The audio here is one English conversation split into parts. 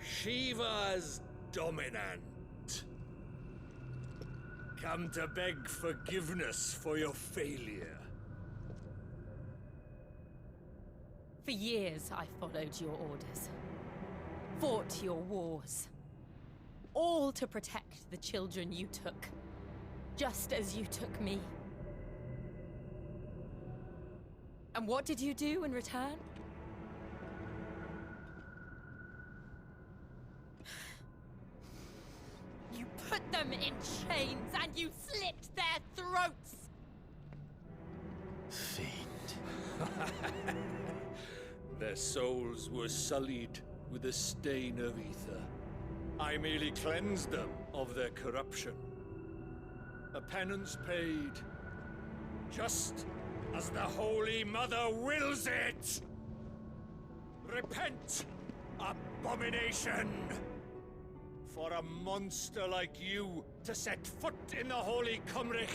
Shiva's dominant. Come to beg forgiveness for your failure. For years I followed your orders, fought your wars, all to protect the children you took, just as you took me. And what did you do in return? You put them in chains and you slit their throats! Fiend. Their souls were sullied with the stain of ether. I merely cleansed them of their corruption. A penance paid, just as the Holy Mother wills it! Repent, abomination! For a monster like you to set foot in the Holy Cymric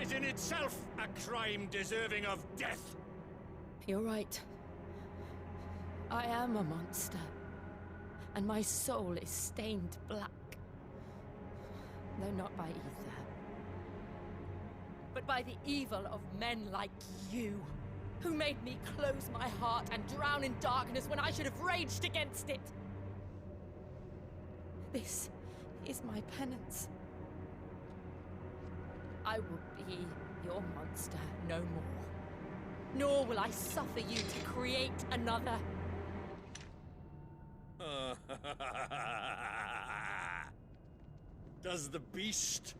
is in itself a crime deserving of death! You're right. I am a monster, and my soul is stained black. Though not by ether, but by the evil of men like you, who made me close my heart and drown in darkness when I should have raged against it. This is my penance. I will be your monster no more. Nor will I suffer you to create another. Does the beast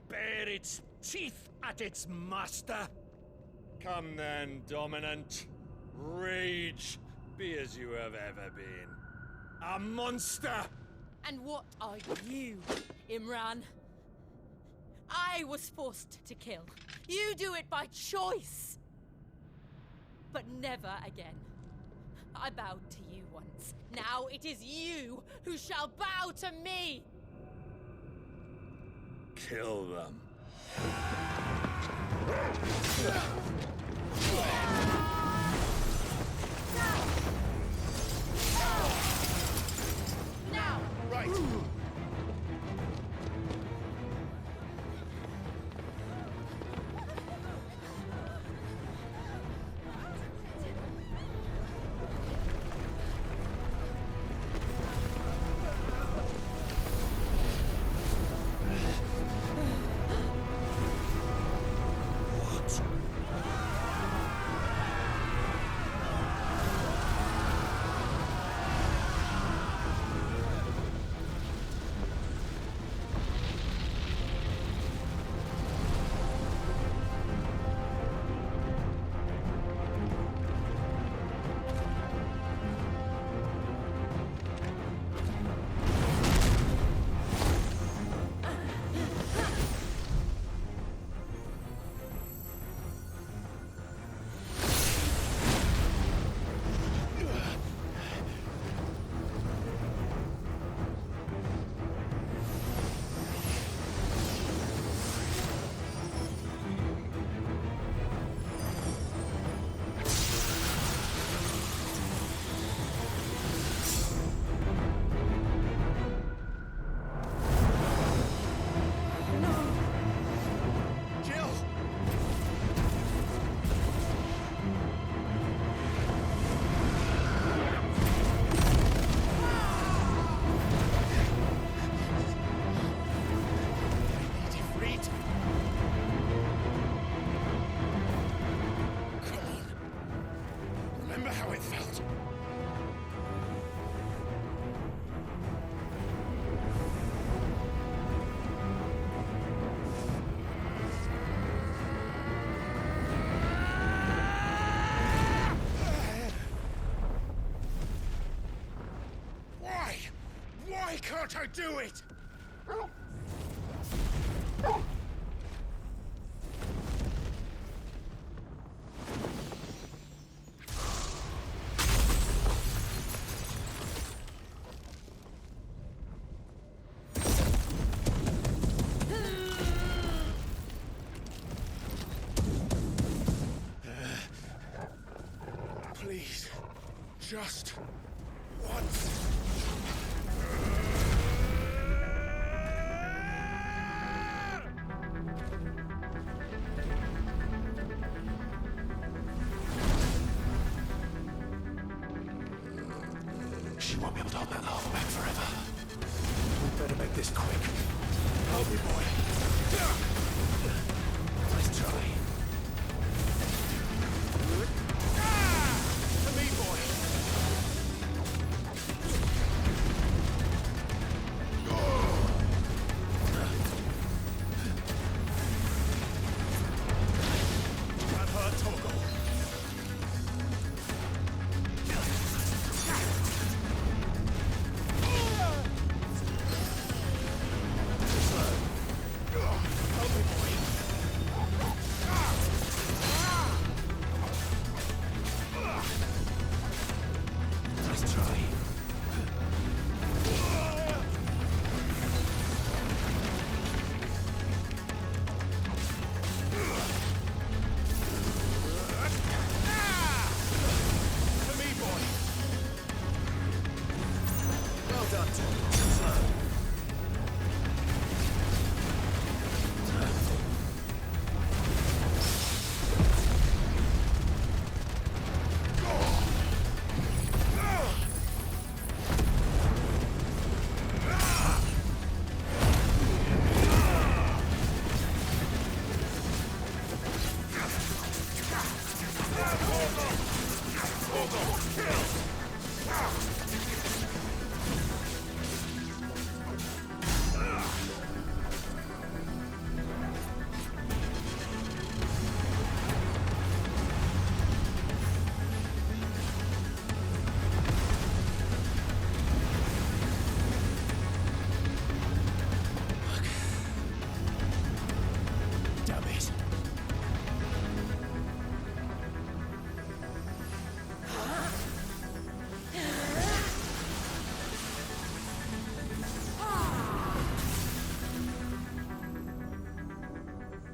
bare its teeth at its master? Come then, dominant. Rage, be as you have ever been. A monster! And what are you, Imran? I was forced to kill. You do it by choice. But never again. I bowed to you once. Now it is you who shall bow to me! Kill them. Now! Right. Why can't I do it? Please, just once. hold that arm back forever. We better make this quick. Help me, boy. Let's try. To me, boy. Got her, Togo.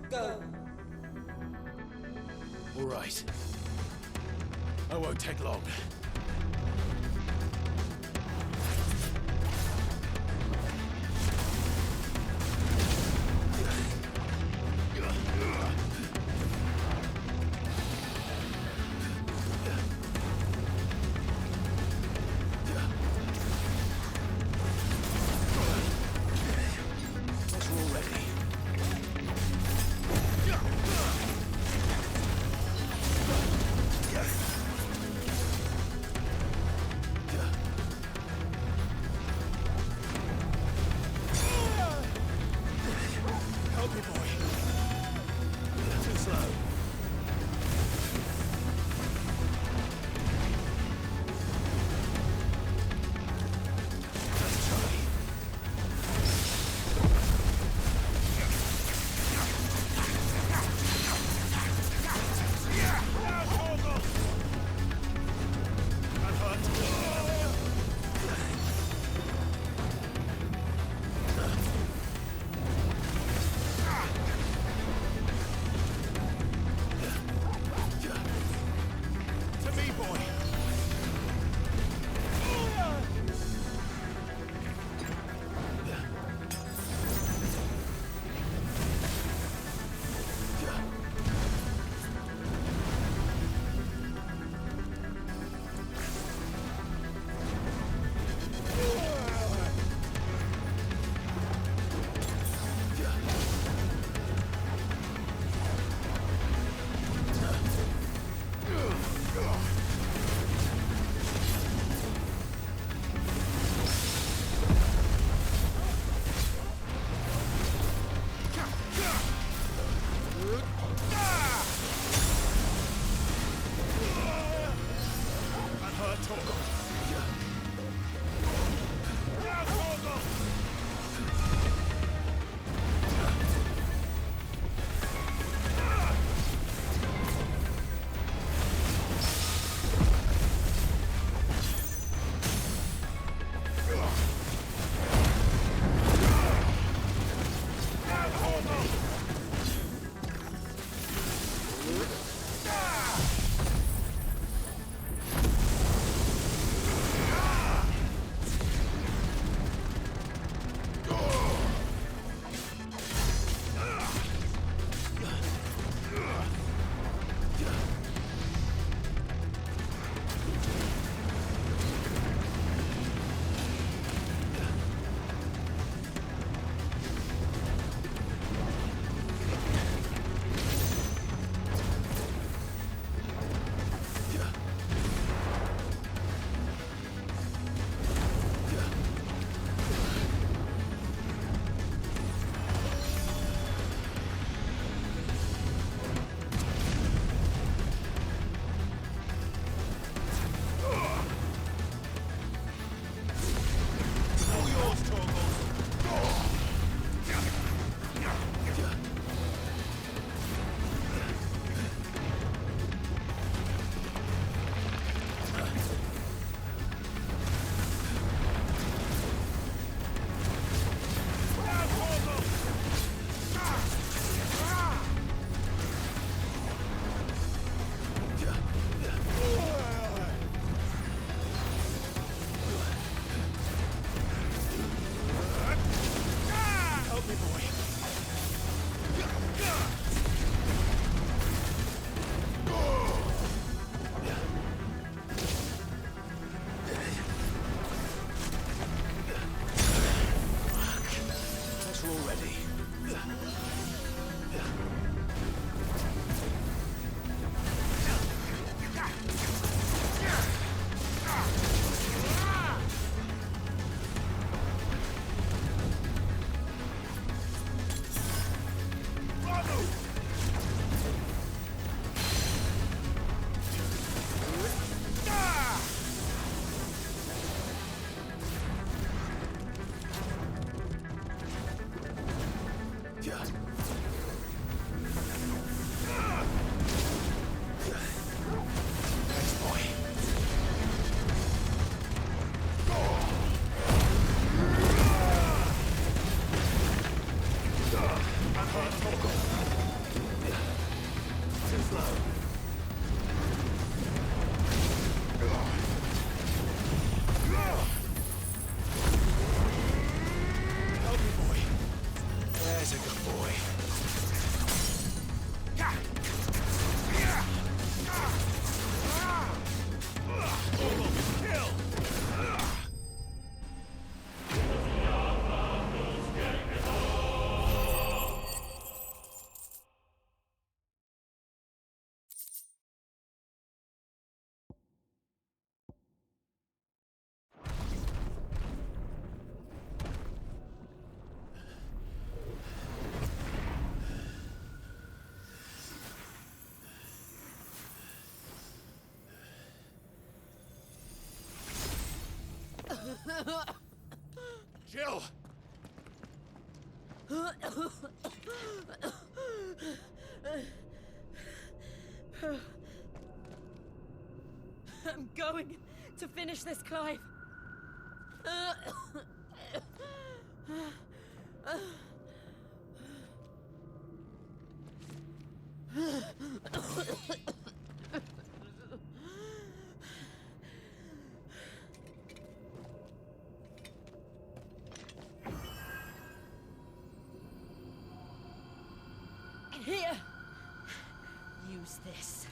Go. All right. I won't take long. Jill! I'm going to finish this, Clive. Here! Use this.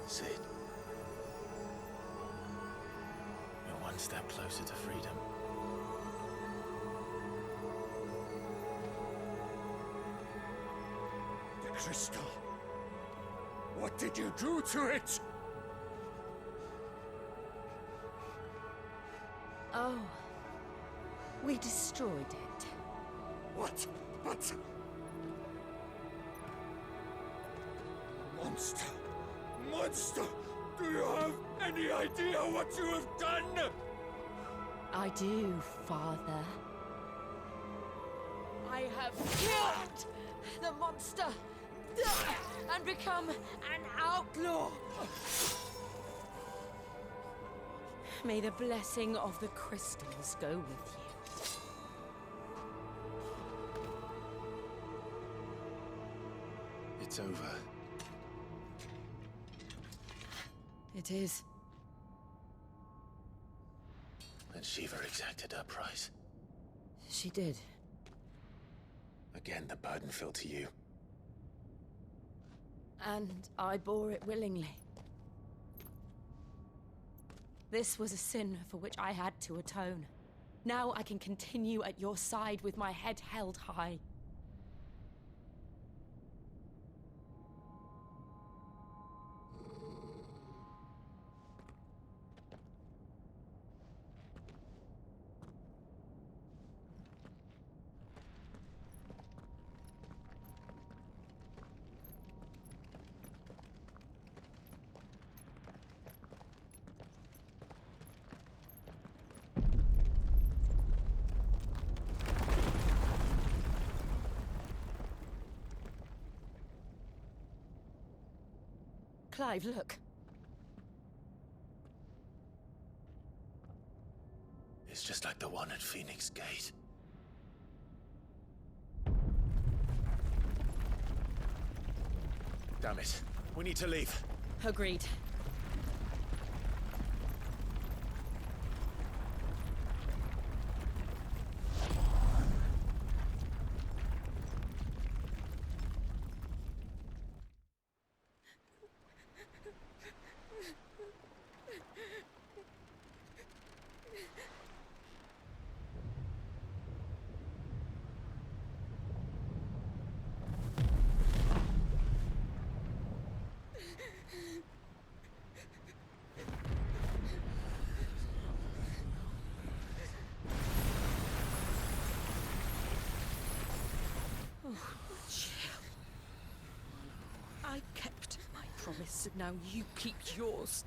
Sid. You're one step closer to freedom. The crystal. What did you do to it? Oh. We destroyed it. What? But... Monster! Monster! Do you have any idea what you have done? I do, Father. I have killed the monster and become an outlaw. May the blessing of the crystals go with you. It's over. It is. And Shiva exacted her price. She did. Again, the burden fell to you. And I bore it willingly. This was a sin for which I had to atone. Now I can continue at your side with my head held high. Clive, look. It's just like the one at Phoenix Gate. Damn it. We need to leave. Agreed. I kept my promise, now you keep yours.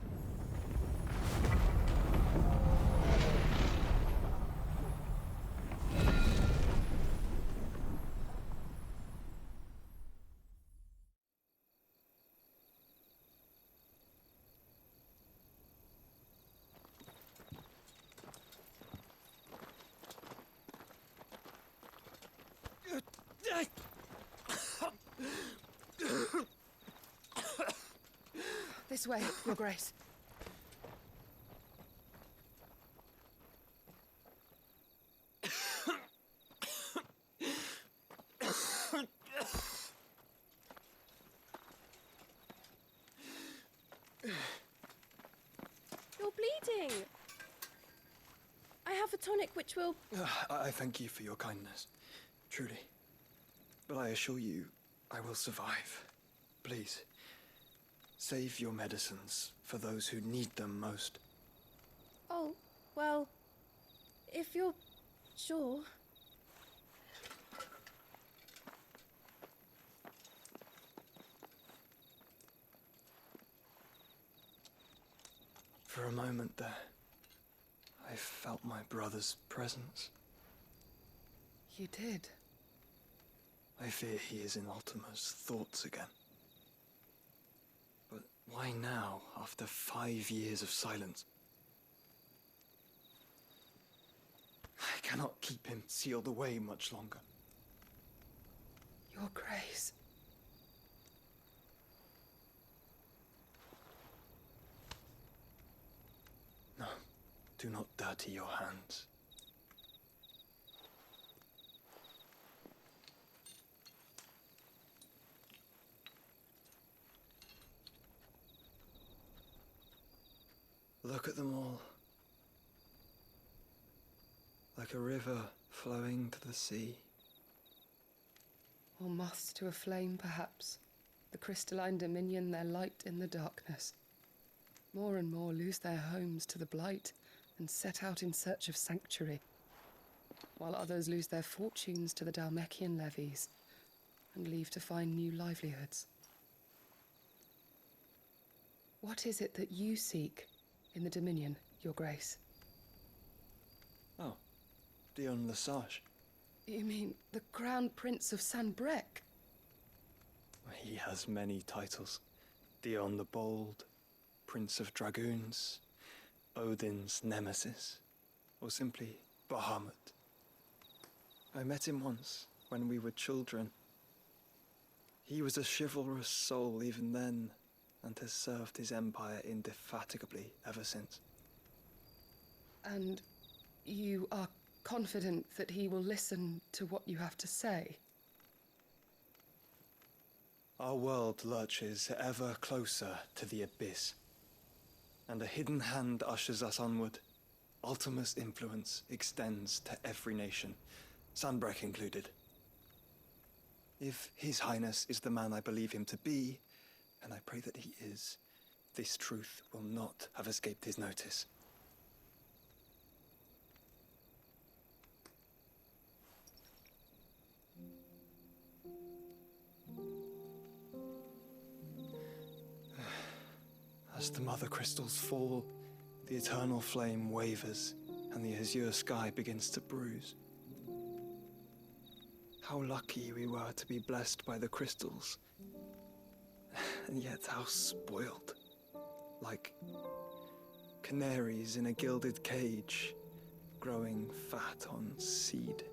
This way, Your Grace. You're bleeding. I have a tonic which will... I thank you for your kindness, truly. But I assure you, I will survive. Please, save your medicines for those who need them most. Oh, well, if you're sure. For a moment there, I felt my brother's presence. You did? I fear he is in Ultima's thoughts again. But why now, after 5 years of silence? I cannot keep him sealed away much longer. Your Grace. No, do not dirty your hands. Look at them all. Like a river flowing to the sea. Or moths to a flame, perhaps. The crystalline dominion their light in the darkness. More and more lose their homes to the blight and set out in search of sanctuary, while others lose their fortunes to the Dhalmekian levies and leave to find new livelihoods. What is it that you seek in the Dominion, Your Grace? Oh, Dion Lesage. You mean the Crown Prince of Sanbreque? He has many titles. Dion the Bold, Prince of Dragoons, Odin's Nemesis, or simply Bahamut. I met him once, when we were children. He was a chivalrous soul even then, and has served his empire indefatigably ever since. And you are confident that he will listen to what you have to say? Our world lurches ever closer to the abyss, and a hidden hand ushers us onward. Ultima's influence extends to every nation, Sanbreque included. If His Highness is the man I believe him to be, and I pray that he is, this truth will not have escaped his notice. As the mother crystals fall, the eternal flame wavers, and the azure sky begins to bruise. How lucky we were to be blessed by the crystals, and yet how spoiled. Like canaries in a gilded cage, growing fat on seed.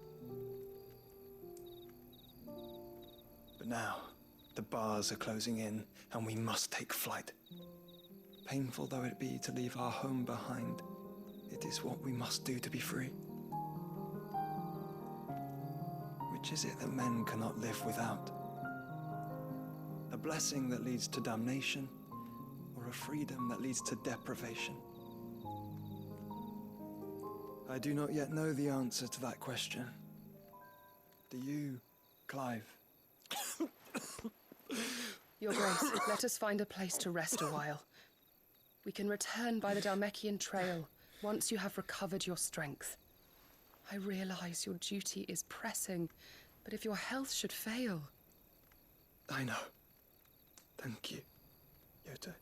But now, the bars are closing in, and we must take flight. Painful though it be to leave our home behind, it is what we must do to be free. Which is it that men cannot live without? A blessing that leads to damnation, or a freedom that leads to deprivation? I do not yet know the answer to that question. Do you, Clive? Your Grace, let us find a place to rest a while. We can return by the Dhalmekian trail once you have recovered your strength. I realize your duty is pressing, but if your health should fail... I know. Thank you, Yoto.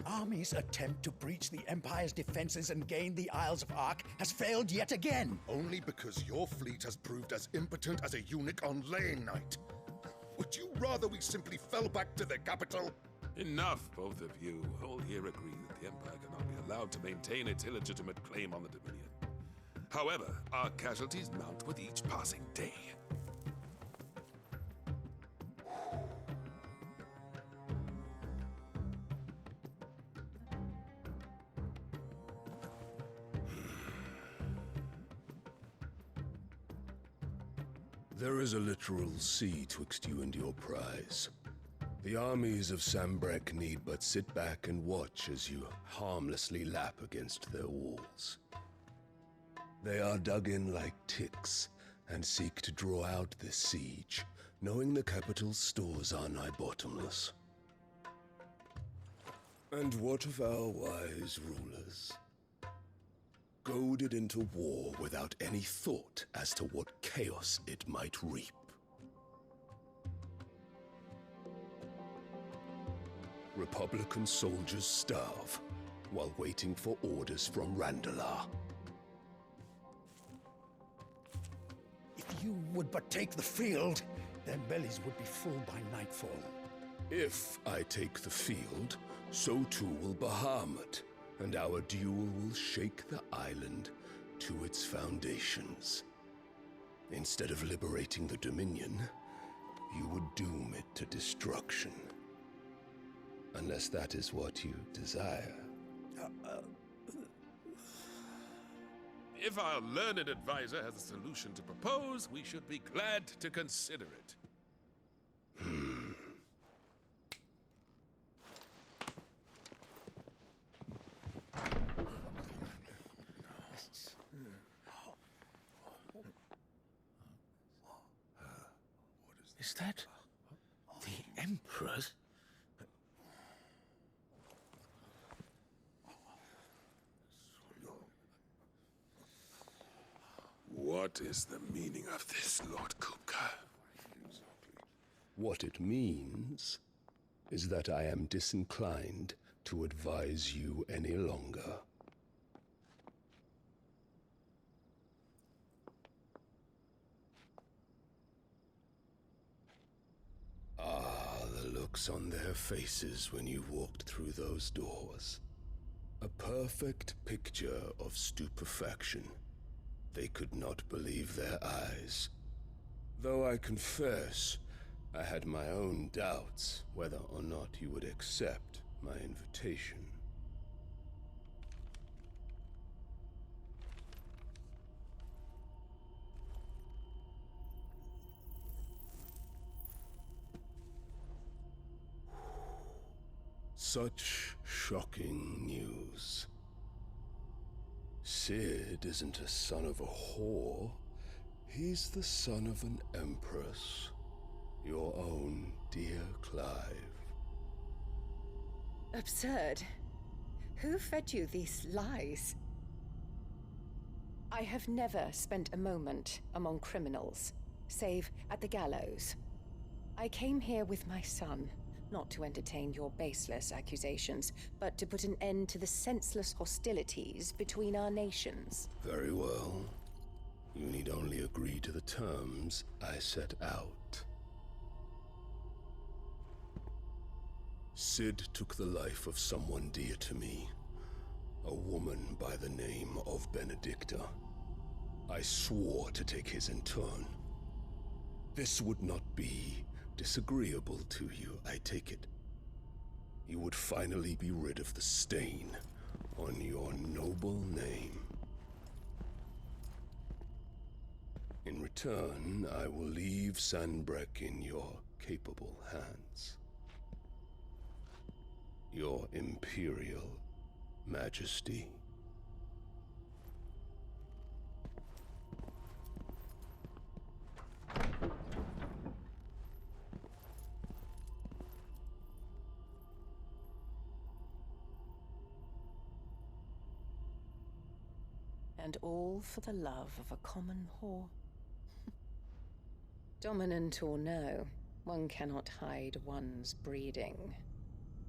army's attempt to breach the Empire's defenses and gain the Isles of Ark has failed yet again. Only because your fleet has proved as impotent as a eunuch on laying night. Would you rather we simply fell back to the capital? Enough, both of you. All here agree that the Empire cannot be allowed to maintain its illegitimate claim on the Dominion. However, our casualties mount with each passing day. There is a literal sea twixt you and your prize. The armies of Sambrek need but sit back and watch as you harmlessly lap against their walls. They are dug in like ticks and seek to draw out this siege, knowing the capital's stores are nigh bottomless. And what of our wise rulers? Goaded into war without any thought as to what chaos it might reap. Republican soldiers starve while waiting for orders from Randalar. If you would but take the field, their bellies would be full by nightfall. If I take the field, so too will Bahamut, and our duel will shake the island to its foundations. Instead of liberating the Dominion, you would doom it to destruction. Unless that is what you desire. If our learned advisor has a solution to propose, we should be glad to consider it. Is that the Emperor's? What is the meaning of this, Lord Kupka? What it means is that I am disinclined to advise you any longer. The looks on their faces when you walked through those doors. A perfect picture of stupefaction. They could not believe their eyes. Though I confess, I had my own doubts whether or not you would accept my invitation. Such shocking news. Sid isn't a son of a whore. He's the son of an empress. Your own dear Clive. Absurd. Who fed you these lies? I have never spent a moment among criminals, save at the gallows. I came here with my son, not to entertain your baseless accusations, but to put an end to the senseless hostilities between our nations. Very well. You need only agree to the terms I set out. Sid took the life of someone dear to me, a woman by the name of Benedicta. I swore to take his in turn. This would not be disagreeable to you, I take it. You would finally be rid of the stain on your noble name. In return, I will leave Sanbrek in your capable hands. Your Imperial Majesty. And all for the love of a common whore. Dominant or no, one cannot hide one's breeding.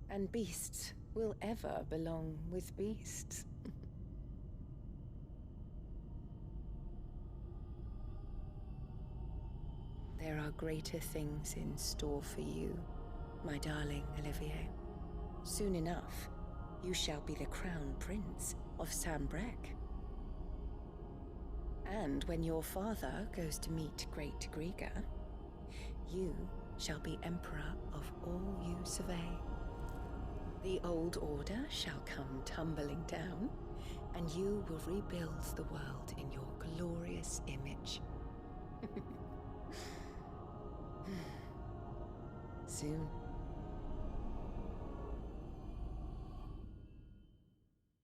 And beasts will ever belong with beasts. There are greater things in store for you, my darling Olivier. Soon enough, you shall be the crown prince of Sambrec. And when your father goes to meet Great Griga, you shall be emperor of all you survey. The old order shall come tumbling down, and you will rebuild the world in your glorious image. Soon,